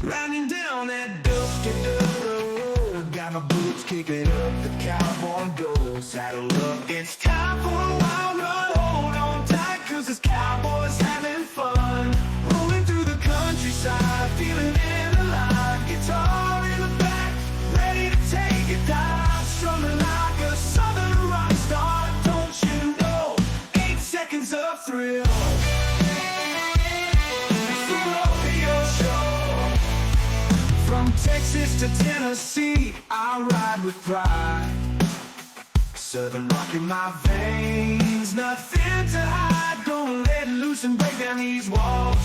Riding down that dusty dirt road, got my boots kicking up the cowboy goes. Saddle up, it's time for a wild run. Hold on tight, cause this cowboy's having fun. Rolling through the countryside, feeling in alive. Guitar in the back, ready to take a dive. Strumming like a southern rock star, don't you know? 8 seconds of thrill. From Texas to Tennessee, I ride with pride. Southern rock in my veins, nothing to hide. Gonna let loose and break down these walls.